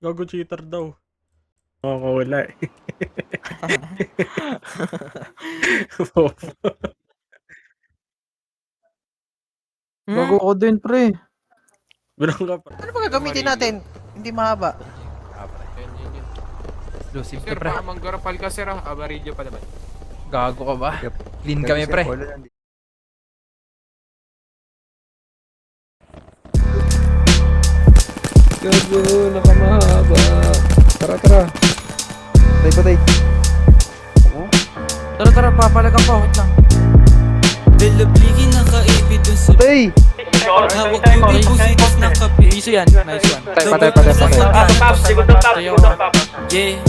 Gago cheater daw. Makakawala eh. Gago ako din, pre. Binang ka pa. Ano ba gagamitin natin? Hindi mahaba. Exclusive Sir, pre. baka manggarapal ka sir ah. Abarillo pa naman. Gago ka ba? Clean kami, pre. Gago, nakamahaba. Tara, tara. Patay. Tara, papalagang pa. Wait lang. Dalabligin nakaibig dun sa Patay! hawak tubig pusitas ng kape. Iso yan. Nice one. Patay. Yeah.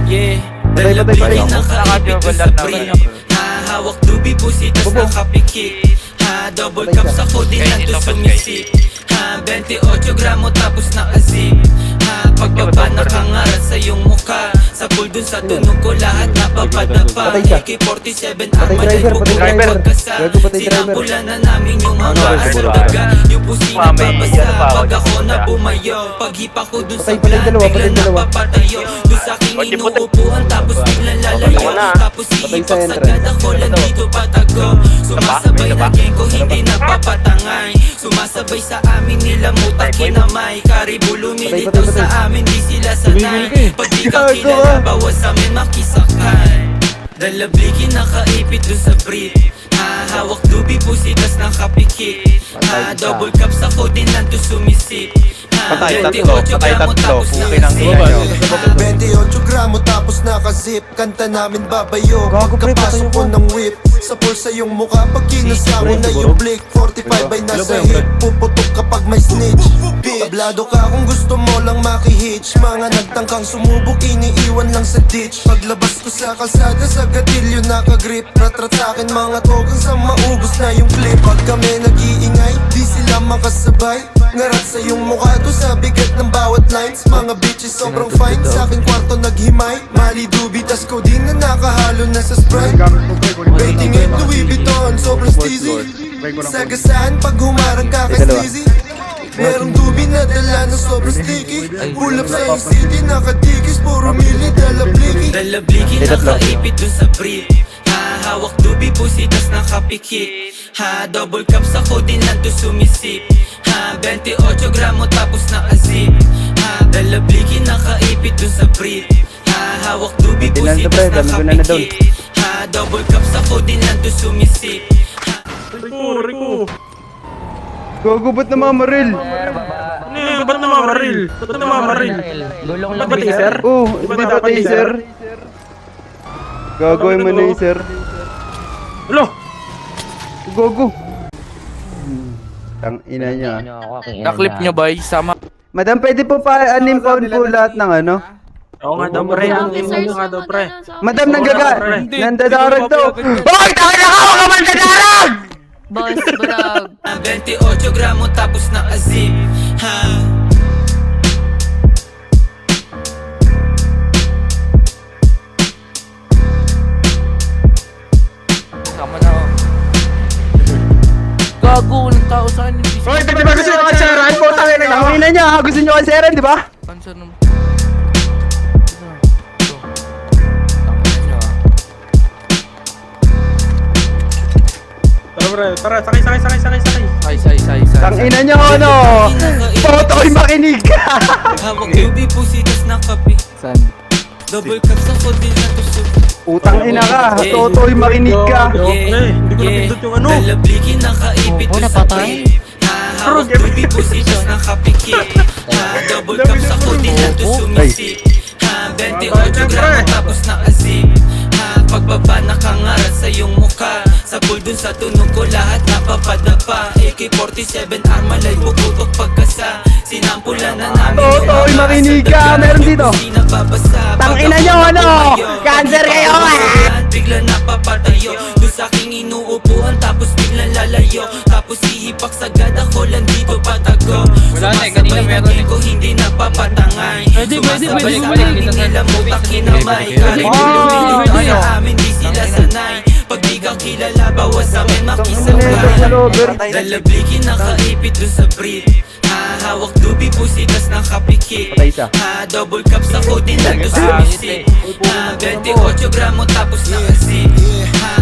Patay. Dalabligin nakaibig dun sa pre. Hawak tubig pusitas ng kapikik. Double cups ako din nandun sumisip. 28 gramo tapos nakazip. Pagbaba nakangarat sa iyong mukha. Sa pool dun sa tunog ko lahat napapadapa. AK-47 ang malay ko pagkasa. Sinampulan na namin yung mga asadaga. Yung pusi na babasa pag ako na bumayo. Paghipa ko dun sa plan bigla napapatayo. Dun sa aking inuupuan tapos biglang lalayo. Tapos ihipak sagad ako lang dito patago. Sumasabay na gang ko hindi napapatangay. Sumasabay sa amin nila mutak kinamay. Karibu lumilitaw sa amin di sila sanay. Pag di ka kilala bawas amin makisakay. Dalabligin nakaipit dun sa brief. Hawak dubi pusitas ng kapikik. Double cups ako din nandun sumisip. 28 gramo tapos nakazip. 28 gramo tapos nakazip. Kanta namin babayo pagkapasok ko ng whip. Sa pulsa yung mukha pag kinasama na yung blick. 45 ay nasa hip. Puputok kapag may snitch. Tablado ka kung gusto mo lang makihitch. Mga nagtangkang sumubok iniiwan lang sa ditch. Paglabas ko sa kalsada sa gatilyo nakagrip. Rat-rat sa'kin mga togang sa maubos na yung clip. Pag kami nag-iingay di sila makasabay. Ngarat sa yung mukha to sa bigat ng bawat lines. Mga bitches sobrang fine sa aking kwarto naghimay. Mali dubitas ko din na nakahalo na sa Sprite. Rating 8 Louis Vuitton sobrang steezy. Sagasaan pag humarang ka kay sleazy. Merong dubi na dala na sobrang sticky. Pull up sa yung city nakatikis. Puro mili dalabligin. Dalabligin nakaipit dun sa brief. Hawak dubi pusitas ng kapikik. Double cups ako din nandun sumisip. 28 gramo tapos nakazip. Dalabligin nakaipit dun sa brief. Hawak dubi pusitas ng kapikik. Double cups ako din nandun sumisip. Rico. Gago, ba't namamaril? Ba't namamaril? Ba't ba taser? Oh, hindi ba taser? Gagawin mo na yun, sir. Alo! Gago. Tang ina niya. Na-clip nyo ba? Sama. Madam, pwede po pa anim pound po lahat ng ano? Oo nga daw pre. Ano nga daw pre. Madam, nandadarag daw. Hoy! Tangin na ka! Huwag ka man dadarag! Boss, brag. 28 gramo tapos nakazip. Sama na ako. Gago, walang tao sa akin. Hoy, di ba gusto nyo kanseran? Putang ina nyo! Ang ina niya, gusto nyo kanseran, di ba? Cancer naman. Tara pre, tara, sakay. Say. Tang ina niya, ano? Toto'y makinig ka! Hawak dubi pusitas ng kape. San? Double cups ako din natusok. Utang ina ka, toto'y makinig ka! Hindi ko napindot yung ano. Dalabligin nakaipit Oo, dun sa napatay. brief. Hawak dubi pusitas ng kapikik. Double cups ako din nandun sumisip. 28 gramo tapos nakazip. Pagbaba nakangarat sa iyong mukha. Sa pool dun sa tunog ko lahat napapadapa. AK-47 ang malay puputok pagkasa. Sinampulan na namin yung Toto'y mga makinig ka! asadaga. Meron dito! Yung pusi na babasa Tang pag ina ako nyo, ano? nabumayo. Cancer kayo, Bigla napapatayo. Doon sa aking inuupuan tapos biglang lalayo. Tapos ihipak sagad ako lang dito patago. Sumasabay na gang ko hindi napapatangay. Sumasabay sa amin nila mutak kinamay. Karibu lumilitaw sa amin di sila sanay. Pag di ka kilala bawas amin makisabay. Dalabligin nakaipit dun sa brief. Hawak dubi, pusitas ng kapikit. Patay isa. Double cup sa codeine lang to sumisip. 28 gramo tapos nakasip.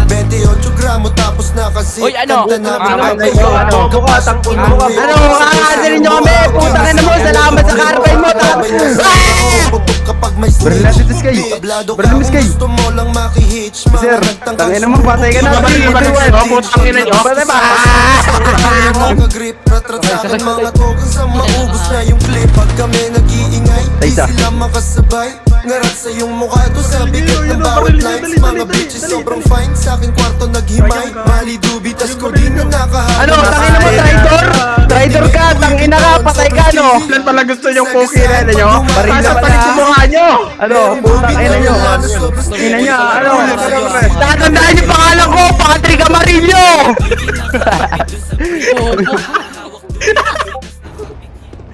28 gramo tapos nakasip. Uy, ano? Kanta namin Ano? babayo. Ano? Pagkapasok ko ng whip. Ano, kakasarin nyo kami! Puta ka na mo! Salamat sa karpay mo! Putok kapag may Baril natin this guy. Tablado ka Baril kung this guy. gusto mo lang makihitch. Sir, tangin naman, patay ka na. Putang ina nyo. Patay ba? Mga grip, ratrat sa akin mga token sa maubos na yung clip. Pag kami nag-iingay, di Isa. sila makasabay. Ngarat sa yung mukha to sa bigat ng bawat lines. Mga bitches sobrang fine, sa aking kwarto naghimay. Mali dubi, tas ko din na nakahanap. Ano, tangin na mo, traitor? Traitor ka, tangin na ka, patay ka, no? Lan pala gusto yung poke na nyo. Baril na Nasa pala. palit sa mukha nyo. Ano, putang ina nyo. Ina nyo, ano? Tatandaan yung pangalan ko, Patrick Amarillo!